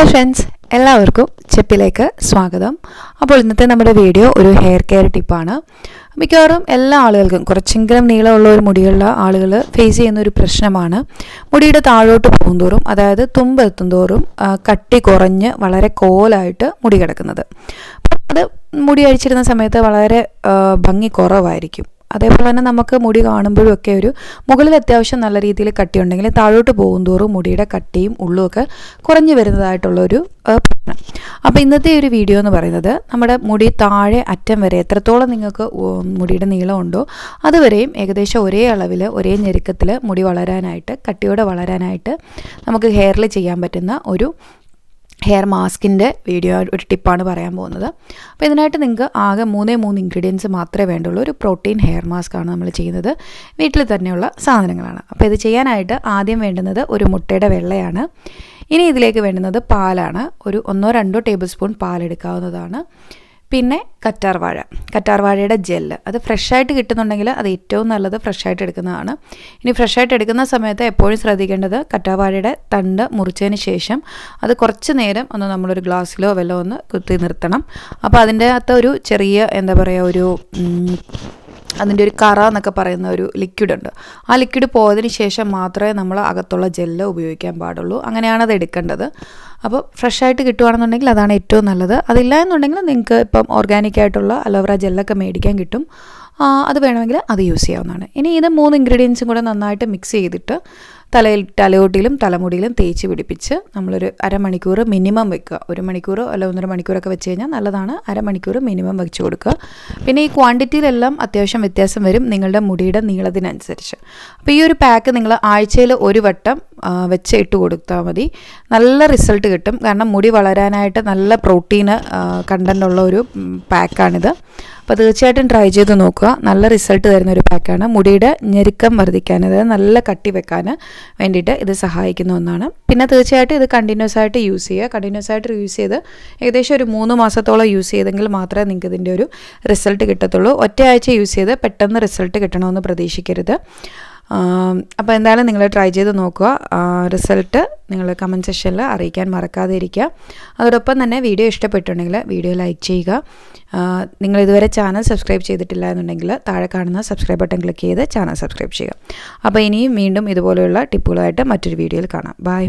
Hi friends, എല്ലാവർക്കും ചെപ്പിലേക്ക് സ്വാഗതം. അപ്പോൾ ഇന്നത്തെ നമ്മുടെ വീഡിയോ ഒരു ഹെയർ കെയർ ടിപ്പാണ്. മിക്കവാറും എല്ലാ ആളുകൾക്കും കുറച്ചെങ്കിലും നീളമുള്ള ഒരു മുടിയുള്ള ആളുകൾ ഫേസ് ചെയ്യുന്ന ഒരു പ്രശ്നമാണ് മുടിയുടെ താഴോട്ട് പോകുന്തോറും, അതായത് തുമ്പെത്തും തോറും കട്ടി കുറഞ്ഞ് വളരെ കോലായിട്ട് മുടി കിടക്കുന്നത്. അത് മുടി അഴിച്ചിരുന്ന സമയത്ത് വളരെ ഭംഗി കുറവായിരിക്കും. അതേപോലെ തന്നെ നമുക്ക് മുടി കാണുമ്പോഴും ഒക്കെ ഒരു മുകളിൽ അത്യാവശ്യം നല്ല രീതിയിൽ കട്ടിയുണ്ടെങ്കിൽ താഴോട്ട് പോകുന്തോറും മുടിയുടെ കട്ടിയും ഉള്ളുമൊക്കെ കുറഞ്ഞു വരുന്നതായിട്ടുള്ളൊരു പ്രശ്നം. അപ്പോൾ ഇന്നത്തെ ഒരു വീഡിയോ എന്ന് പറയുന്നത് നമ്മുടെ മുടി താഴെ അറ്റം വരെ എത്രത്തോളം നിങ്ങൾക്ക് മുടിയുടെ നീളമുണ്ടോ അതുവരെയും ഏകദേശം ഒരേ അളവിൽ ഒരേ ഞെരുക്കത്തിൽ മുടി വളരാനായിട്ട്, കട്ടിയോടെ വളരാനായിട്ട് നമുക്ക് ഹെയറിൽ ചെയ്യാൻ പറ്റുന്ന ഒരു ഹെയർ മാസ്കിൻ്റെ വീഡിയോ ഒരു ടിപ്പാണ് പറയാൻ പോകുന്നത്. അപ്പോൾ ഇതിനായിട്ട് നിങ്ങൾക്ക് ആകെ 3 ഇൻഗ്രീഡിയൻസ് മാത്രമേ വേണ്ടുള്ളൂ. ഒരു പ്രോട്ടീൻ ഹെയർ മാസ്ക് ആണ് നമ്മൾ ചെയ്യുന്നത്. വീട്ടിൽ തന്നെയുള്ള സാധനങ്ങളാണ്. അപ്പോൾ ഇത് ചെയ്യാനായിട്ട് ആദ്യം വേണ്ടുന്നത് ഒരു മുട്ടയുടെ വെള്ളയാണ്. ഇനി ഇതിലേക്ക് വേണ്ടുന്നത് പാലാണ്. ഒരു 1-2 ടേബിൾ സ്പൂൺ പാലെടുക്കാവുന്നതാണ്. പിന്നെ കറ്റാർവാഴയുടെ ജെല്ല്, അത് ഫ്രഷായിട്ട് കിട്ടുന്നുണ്ടെങ്കിൽ അത് ഏറ്റവും നല്ലത് ഫ്രഷായിട്ട് എടുക്കുന്നതാണ്. ഇനി ഫ്രഷായിട്ട് എടുക്കുന്ന സമയത്ത് എപ്പോഴും ശ്രദ്ധിക്കേണ്ടത് കറ്റാർവാഴയുടെ തണ്ട് മുറിച്ചതിന് ശേഷം അത് കുറച്ച് നേരം ഒന്ന് നമ്മളൊരു ഗ്ലാസ്സിലോ വല്ലതും ഒന്ന് കുത്തി നിർത്തണം. അപ്പോൾ അതിൻ്റെ അകത്ത് ഒരു ചെറിയ അതിൻ്റെ ഒരു കറ എന്നൊക്കെ പറയുന്ന ഒരു ലിക്വിഡുണ്ട്. ആ ലിക്വിഡ് പോയതിന് ശേഷം മാത്രമേ നമ്മൾ അകത്തുള്ള ജെല്ല് ഉപയോഗിക്കാൻ പാടുള്ളൂ. അങ്ങനെയാണ് അത് എടുക്കേണ്ടത്. അപ്പോൾ ഫ്രഷായിട്ട് കിട്ടുകയാണെന്നുണ്ടെങ്കിൽ അതാണ് ഏറ്റവും നല്ലത്. അതില്ല എന്നുണ്ടെങ്കിൽ നിങ്ങൾക്ക് ഇപ്പം ഓർഗാനിക്കായിട്ടുള്ള അലോവേറ ജെല്ലൊക്കെ മേടിക്കാൻ കിട്ടും. അത് വേണമെങ്കിൽ അത് യൂസ് ചെയ്യാവുന്നതാണ്. ഇനി ഇത് 3 ഇൻഗ്രീഡിയൻസും കൂടെ നന്നായിട്ട് മിക്സ് ചെയ്തിട്ട് തലയോട്ടിയിലും തലമുടിയിലും തേച്ച് പിടിപ്പിച്ച് നമ്മളൊരു അരമണിക്കൂർ മിനിമം വെക്കുക. 1 മണിക്കൂറോ അല്ല 1.5 മണിക്കൂറൊക്കെ വെച്ച് കഴിഞ്ഞാൽ നല്ലതാണ്. അരമണിക്കൂർ മിനിമം വെച്ച് കൊടുക്കുക. പിന്നെ ഈ ക്വാണ്ടിറ്റിയിലെല്ലാം അത്യാവശ്യം വ്യത്യാസം വരും നിങ്ങളുടെ മുടിയുടെ നീളത്തിനനുസരിച്ച്. അപ്പോൾ ഈ ഒരു പാക്ക് നിങ്ങൾ ആഴ്ചയിൽ ഒരു വട്ടം വെച്ച് ഇട്ട് കൊടുത്താൽ മതി. നല്ല റിസൾട്ട് കിട്ടും. കാരണം മുടി വളരാനായിട്ട് നല്ല പ്രോട്ടീന് കണ്ടൻ്റുള്ള ഒരു പാക്കാണിത്. അപ്പോൾ തീർച്ചയായിട്ടും ട്രൈ ചെയ്ത് നോക്കുക. നല്ല റിസൾട്ട് തരുന്ന ഒരു പാക്കാണ്. മുടിയുടെ ഞെരുക്കം വർദ്ധിക്കാൻ, അതായത് നല്ല കട്ടി വെക്കാൻ വേണ്ടിയിട്ട് ഇത് സഹായിക്കുന്ന ഒന്നാണ്. പിന്നെ തീർച്ചയായിട്ടും ഇത് കണ്ടിന്യൂസ് ആയിട്ട് യൂസ് ചെയ്യുക. കണ്ടിന്യൂസ് ആയിട്ട് യൂസ് ചെയ്ത് ഏകദേശം ഒരു 3 മാസത്തോളം യൂസ് ചെയ്തെങ്കിൽ മാത്രമേ നിങ്ങൾക്ക് ഇതിൻ്റെ ഒരു റിസൾട്ട് കിട്ടത്തുള്ളൂ. ഒറ്റയാഴ്ച യൂസ് ചെയ്ത് പെട്ടെന്ന് റിസൾട്ട് കിട്ടണമെന്ന് പ്രതീക്ഷിക്കരുത്. അപ്പോൾ എന്തായാലും നിങ്ങൾ ട്രൈ ചെയ്ത് നോക്കുക. റിസൾട്ട് നിങ്ങൾ കമൻറ്റ് സെക്ഷനിൽ അറിയിക്കാൻ മറക്കാതെ ഇരിക്കുക. അതോടൊപ്പം തന്നെ വീഡിയോ ഇഷ്ടപ്പെട്ടുണ്ടെങ്കിൽ വീഡിയോ ലൈക്ക് ചെയ്യുക. നിങ്ങൾ ഇതുവരെ ചാനൽ സബ്സ്ക്രൈബ് ചെയ്തിട്ടില്ല എന്നുണ്ടെങ്കിൽ താഴെ കാണുന്ന സബ്സ്ക്രൈബ് ബട്ടൺ ക്ലിക്ക് ചെയ്ത് ചാനൽ സബ്സ്ക്രൈബ് ചെയ്യുക. അപ്പോൾ ഇനിയും വീണ്ടും ഇതുപോലെയുള്ള ടിപ്പുകളായിട്ട് മറ്റൊരു വീഡിയോയിൽ കാണാം. ബൈ.